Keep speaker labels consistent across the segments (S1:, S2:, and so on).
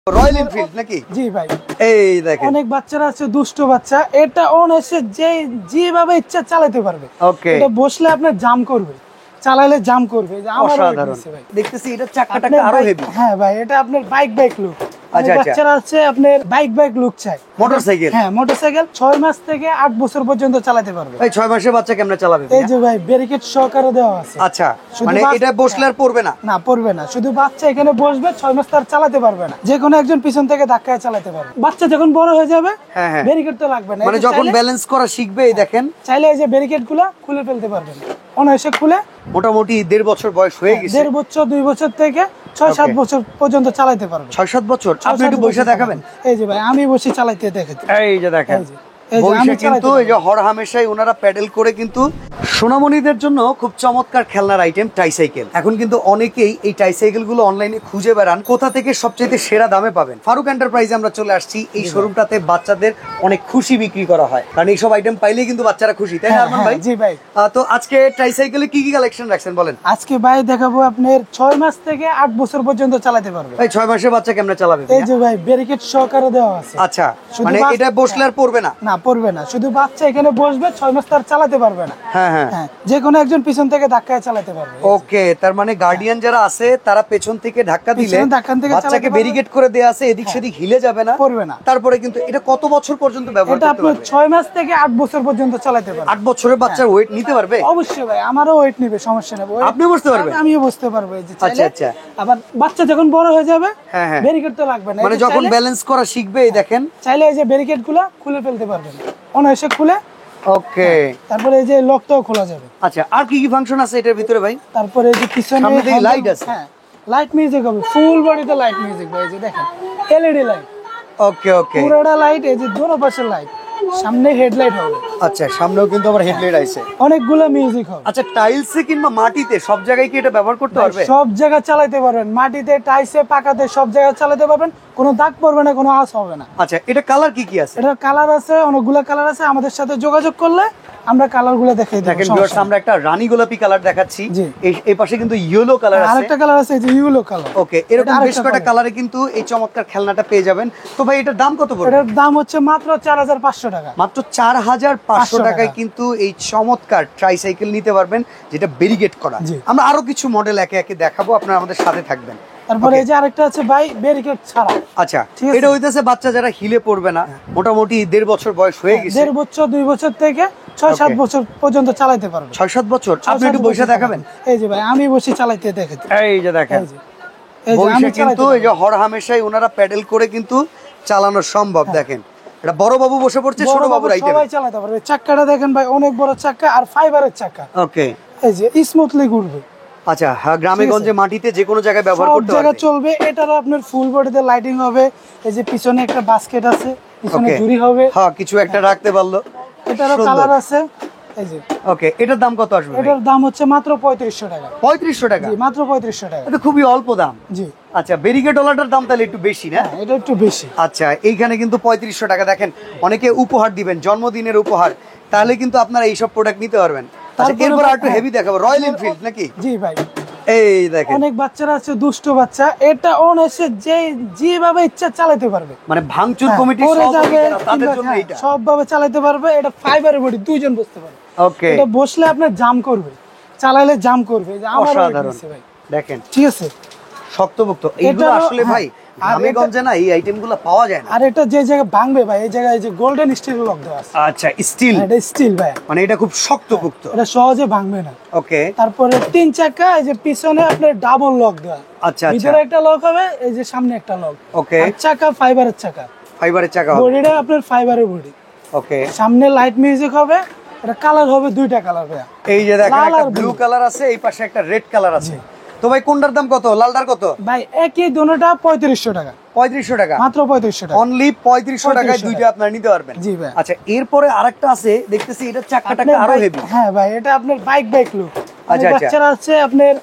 S1: Royal Enfield নাকি?
S2: জি ভাই,
S1: এই দেখেন
S2: অনেক বাচ্চারা আছে দুষ্ট বাচ্চা, এটা অনায়াসে যেভাবে ইচ্ছা চালাতে পারবে।
S1: ওকে,
S2: এটা বসলে আপনার জাম করবে, চালালে জাম করবে। যে আমার
S1: অসাধারণ। দেখতেছি এটা চাকাটা আরো হেভি।
S2: হ্যাঁ ভাই, এটা আপনার বাইক লুক।
S1: আচ্ছা, আচ্ছা।
S2: বাচ্চারা আছে আপনার বাইক লুক চাই।
S1: মোটরসাইকেল?
S2: হ্যাঁ, মোটরসাইকেল 6 মাস থেকে 8 বছর পর্যন্ত চালাতে পারবে।
S1: ভাই 6 মাসের বাচ্চা কেমনে চালাবে?
S2: এই যে ভাই, ব্যারিকেড সহকারে দেওয়া আছে।
S1: আচ্ছা,
S2: শুধু
S1: মানে এটা বসলে আর পড়বে না?
S2: না, পড়বে না। শুধু বাচ্চা এখানে বসবে, 6 মাস তার চালাতে পারবে না। যে কোনো একজন পিছন থেকে ধাক্কায় চালাতে পারবে। বাচ্চা যখন বড় হয়ে যাবে,
S1: হ্যাঁ হ্যাঁ,
S2: ব্যারিকেড তো লাগবে না।
S1: মানে যখন ব্যালেন্স করা শিখবে, এই দেখেন
S2: চাইলে এই যে ব্যারিকেড গুলা খুলে ফেলতে পারবেন অনায়াসে। খুলে
S1: মোটামুটি 1.5 বছর বয়স হয়ে গেছে।
S2: 1.5 বছর 2 বছর থেকে 6-7 বছর পর্যন্ত চালাতে পারবে।
S1: 6-7 বছর? আপনি একটু বসে দেখাবেন?
S2: এই যে ভাই, আমি বসে চালাতে দেখেছি।
S1: এই যে দেখেন,
S2: এই যে আমি
S1: কিন্তু এই যে হর হামেশাই ওনারা প্যাডেল করে কিন্তু সোনামণিদের জন্য খুব চমৎকার খেলনার আইটেম ট্রাইসাইকেল। এখন কিন্তু অনেকেই এই ট্রাইসাইকেল গুলো অনলাইনে খুঁজে বেড়ান কোথা থেকে সবচেয়ে সেরা দামে পাবেন। ফারুক এন্টারপ্রাইজে আমরা চলে আসছি। এই শোরুমটাতে বাচ্চাদের অনেক খুশি বিক্রি করা হয়, কারণ এইসব আইটেম পাইলেই কিন্তু বাচ্চারা খুশি, তাই না আরমান ভাই?
S2: জি ভাই।
S1: তো আজকে ট্রাইসাইকেলে কি কি কালেকশন রাখছেন বলেন?
S2: আজকে ভাই দেখাবো আপনার 6 মাস থেকে 8 বছর পর্যন্ত চালাতে পারবে।
S1: ভাই 6 মাসের বাচ্চা কেমনে চালাবে?
S2: এই যে ভাই, ব্যারিকেড সহকারে দেওয়া আছে।
S1: আচ্ছা, মানে এটা বসলে আর পড়বে না?
S2: না, পড়বে না। শুধু বাচ্চা এখানে বসবে, 6 মাস তার চালাতে পারবে না।
S1: হ্যাঁ হ্যাঁ,
S2: যে কোনো একজন পিছন থেকে ধাক্কায় চালাতে পারবে।
S1: ওকে, তার মানে গার্ডিয়ান যারা আছে তারা পেছন থেকে ধাক্কা দিলে বাচ্চাকে ব্যারিকেড করে দেয়া আছে, এদিক সেদিক হিলে যাবে না,
S2: পড়বে না।
S1: তারপরে কিন্তু এটা কত বছর পর্যন্ত ব্যবহার
S2: এটা
S1: করতে
S2: আপনি
S1: পারবে?
S2: 6 মাস থেকে 8 বছর পর্যন্ত চালাতে পারবে।
S1: 8 বছরের বাচ্চার ওয়েট নিতে পারবে?
S2: অবশ্যই ভাই, আমারও ওয়েট নিবে, সমস্যা নেই।
S1: আপনিও বসতে পারবেন?
S2: আমিও বসতে পারবো। এই যে
S1: আচ্ছা
S2: চাইলে।
S1: আচ্ছা,
S2: আবার বাচ্চা যখন বড় হয়ে যাবে,
S1: হ্যাঁ হ্যাঁ,
S2: ব্যারিকেড তো লাগবে না।
S1: মানে যখন ব্যালেন্স করা শিখবে, এই দেখেন
S2: চাইলে এই যে ব্যারিকেড গুলা খুলে ফেলতে পারবেন অনায়াসে। খুলে
S1: ওকে,
S2: তারপরে এই যে লকটাও খোলা যাবে।
S1: আচ্ছা, আর কি কি ফাংশন আছে এটার ভিতরে ভাই?
S2: তারপরে এই যে পিছনে
S1: সামনে দিকে লাইট আছে?
S2: হ্যাঁ, লাইট মিউজিক হবে, ফুল বডিতে লাইট মিউজিক ভাই। এই যে দেখেন, এলইডি লাইট,
S1: ওকে ওকে,
S2: পুরোটা লাইট। এই যে দোনো পাশে লাইট, সামনে হেডলাইট হবে।
S1: আচ্ছা, সামনেও কিন্তু আবার হেডলাইট আছে।
S2: অনেকগুলো মিউজিক হবে।
S1: আচ্ছা, টাইলসে কিংবা মাটিতে সব জায়গায় কি এটা ব্যবহার করতে পারবে?
S2: সব জায়গায় চালাতে পারবেন, মাটিতে, টাইসে, পাকাতে, সব জায়গায় চালাতে পারবেন। কোনো দাগ পড়বে না, কোনো আঁচ হবে না।
S1: আচ্ছা, এটা কালার কি কি আছে?
S2: এটা কালার আছে, অনেকগুলো কালার আছে। আমাদের সাথে যোগাযোগ করলে আমরা কালারগুলো দেখিয়ে দেব।
S1: দেখেন ভিউয়ার্স, আমরা একটা রানী গোলাপি কালার দেখাচ্ছি,
S2: জি।
S1: এই পাশে কিন্তু ইয়েলো কালার আছে,
S2: আরেকটা কালার আছে, এই যে ইয়েলো কালার।
S1: ওকে, এরকম বেশ কয়েকটা কালারে কিন্তু এই চমৎকার খেলনাটা পেয়ে যাবেন। তো ভাই এটার দাম কত পড়বে?
S2: এটার দাম হচ্ছে মাত্র 4500 টাকা।
S1: মাত্র 4500 টাকায় কিন্তু এই চমৎকার ট্রাইসাইকেল নিতে পারবেন, যেটা ব্যারিকেড করা। আমরা আরো কিছু মডেল একে একে দেখাবো, আপনারা আমাদের সাথে থাকবেন।
S2: তারপরে এই যে আরেকটা আছে ভাই, ব্যারিকেড ছাড়া।
S1: আচ্ছা, এটা হইতেছে বাচ্চা যারা হিলে পড়বে না, মোটামুটি 1.5 বছর বয়স হয়ে গেছে।
S2: 1.5 বছর 2 বছর থেকে 6-7 বছর পর্যন্ত চালাতে পারবে।
S1: 6-7 বছর? আপনি একটু বসে দেখাবেন?
S2: এই যে ভাই, আমি বসে চালাতে দেখেছি।
S1: এই যে দেখেন,
S2: এই যে আমি
S1: কিন্তু এই যে হর হামেশাই ওনারা প্যাডেল করে কিন্তু চালানো সম্ভব। দেখেন, এটা বড় বাবু বসে পড়ছে, ছোট বাবুর আইটেম,
S2: সবাই চালাতে পারবে। চাকাটা দেখেন ভাই, অনেক বড় চাকা আর ফাইবারের চাকা।
S1: ওকে,
S2: এই যে স্মুথলি ঘুরবে।
S1: আচ্ছা, গ্রামে গঞ্জে মাটিতে যে কোনো জায়গায় ব্যবহার করতে
S2: সব
S1: পারবে,
S2: জায়গায় চলবে। এটারও আপনার ফুল বডিতে লাইটিং হবে। এই যে পিছনে একটা বাস্কেট আছে, পিছনে ঝুড়ি হবে।
S1: হ্যাঁ, কিছু একটা রাখতে পারলো।
S2: এটারও কালার আছে। এই যে
S1: ওকে, এটার দাম কত আসবে?
S2: এটার দাম হচ্ছে মাত্র 3500 টাকা।
S1: 3500 টাকা?
S2: জি, মাত্র 3500 টাকা।
S1: এটা খুবই অল্প দাম।
S2: জি।
S1: আচ্ছা, ব্যারিকেড ওলাটার দাম তাহলে একটু বেশি না?
S2: এটা একটু বেশি।
S1: আচ্ছা, এইখানে কিন্তু 3500 টাকা। দেখেন, অনেকে উপহার দিবেন, জন্মদিনের উপহার, তাহলে কিন্তু আপনারা এইসব প্রোডাক্ট নিতে পারবেন। আচ্ছা, এরপর আর একটু হেভি দেখাবো, রয়্যাল এনফিল্ড নাকি?
S2: জি ভাই।
S1: এই দেখেন,
S2: অনেক বাচ্চারা আছে দুষ্ট বাচ্চা, এটা অনায়াসে যেভাবে ইচ্ছা চালাতে পারবে।
S1: মানে ভাঙচুর কমিটি তাদের জন্য এটা
S2: সবভাবে চালাতে পারবে। এটা ফাইবারের বডি, দুইজন বসতে পারবে।
S1: ওকে,
S2: এটা বসলে আপনার জাম করবে, চালালে জাম করবে। যে আমার
S1: অসাধারণ।
S2: ভাই,
S1: দেখেন,
S2: ঠিক আছে,
S1: শক্তপোক্ত। এইগুলো আসলে ভাই গ্রামে গঞ্জে না, এই আইটেমগুলো পাওয়া যায় না।
S2: আর এটা যে জায়গায় ভাঙবে ভাই, এই জায়গায় যে গোল্ডেন স্টিল লক দেওয়া আছে।
S1: আচ্ছা, স্টিল?
S2: এটা স্টিল ভাই,
S1: মানে এটা খুব শক্তপোক্ত,
S2: এটা সহজে ভাঙবে না।
S1: ওকে,
S2: তারপরে 3 চাকা, এই যে পিছনে আপনার ডাবল লক দেওয়া।
S1: আচ্ছা,
S2: ভিতরে একটা লক হবে, এই যে সামনে একটা লক।
S1: ওকে,
S2: চাকা ফাইবারের চাকা,
S1: ফাইবারের চাকা হবে,
S2: বডিটা আপনার ফাইবারের বডি।
S1: ওকে,
S2: সামনে লাইট মিউজিক হবে। এটা কালার হবে 2টা কালার ভাই।
S1: এই যে দেখেন, একটা ব্লু কালার আছে, এই পাশে একটা রেড কালার আছে। তো ভাই কোনটার দাম কত? লালটার কত?
S2: ভাই একই, দুটোটা 3500 টাকা।
S1: 3500 টাকা?
S2: মাত্র 3500 টাকা।
S1: অনলি 3500 টাকায় দুইটা আপনারা নিতে পারবেন।
S2: জি ভাই।
S1: আচ্ছা, এরপরে আরেকটা আছে, দেখতেছি এটা চাকাটা আরো হেভি।
S2: হ্যাঁ ভাই, এটা আপনার বাইক লুক।
S1: আচ্ছা,
S2: বাচ্চারা আছে আপনার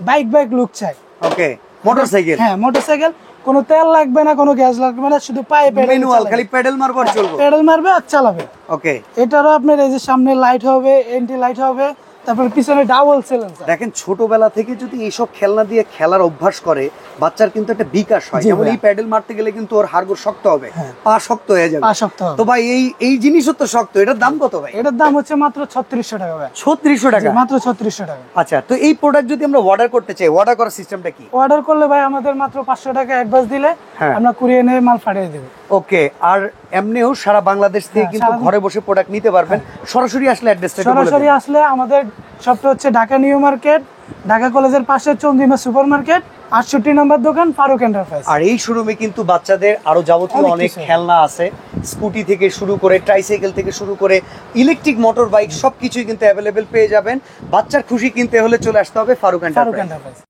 S2: বাইক লুক চাই।
S1: ওকে, মোটরসাইকেল?
S2: হ্যাঁ, মোটরসাইকেল। কোনো তেল লাগবে না, কোনো গ্যাস লাগবে না, শুধু পায়ে
S1: ম্যানুয়াল, খালি প্যাডেল মারবে আর চলবে।
S2: প্যাডেল মারবে আর চালাবে।
S1: ওকে,
S2: এটারও আপনার এই যে সামনে লাইট হবে, এন্টি লাইট হবে, তারপর পিছনে ডাবল সিলেন্সার।
S1: দেখেন ছোটবেলা থেকে যদি এইসব খেলনা দিয়ে খেলার অভ্যাস করে বাচ্চার কিন্তু একটা বিকাশ হয়।
S2: জি
S1: যেমন
S2: ভাই।
S1: এই প্যাডেল মারতে গেলে কিন্তু ওর হাড়গোড় শক্ত হবে,
S2: হ্যাঁ।
S1: পা শক্ত হয়ে যাবে।
S2: পা শক্ত হবে।
S1: তো ভাই এই জিনিসও তো শক্ত, এটার দাম কত ভাই?
S2: এটার দাম হচ্ছে মাত্র 3600 টাকা ভাই।
S1: 3600 টাকা?
S2: মাত্র 3600 টাকা।
S1: আচ্ছা, তো এই প্রোডাক্ট যদি আমরা অর্ডার করতে চাই, অর্ডার করার সিস্টেমটা কি?
S2: অর্ডার করলে ভাই আমাদের মাত্র 500 টাকা অ্যাডভান্স দিলে
S1: হ্যাঁ।
S2: আমরা কুরিয়ার নিয়ে মাল পাঠিয়ে দেব।
S1: ওকে, আর এমনিও সারা বাংলাদেশ থেকে
S2: হ্যাঁ,
S1: কিন্তু
S2: সারা-
S1: ঘরে বসে প্রোডাক্ট নিতে পারবেন। সরাসরি আসলে অ্যাড্রেসটা একটু বলে
S2: সরাসরি
S1: দিন।
S2: আসলে আমাদের শপটা হচ্ছে ঢাকা নিউ মার্কেট, ঢাকা কলেজের পাশে চন্দ্রিমা সুপার মার্কেট, 68 নম্বর দোকান, ফারুক এন্টারপ্রাইজ।
S1: আর এই শোরুমে কিন্তু বাচ্চাদের আরো যাবতীয়
S2: অনেক
S1: অনেক
S2: কিছু।
S1: খেলনা আছে, স্কুটি থেকে শুরু করে ট্রাইসাইকেল থেকে শুরু করে ইলেকট্রিক মোটর বাইক সবকিছুই কিন্তু অ্যাভেলেবেল পেয়ে যাবেন। বাচ্চার খুশি কিনতে হলে চলে আসতে হবে ফারুক
S2: ফারুক
S1: এন্টারপ্রাইজ।
S2: এন্টারপ্রাইজ।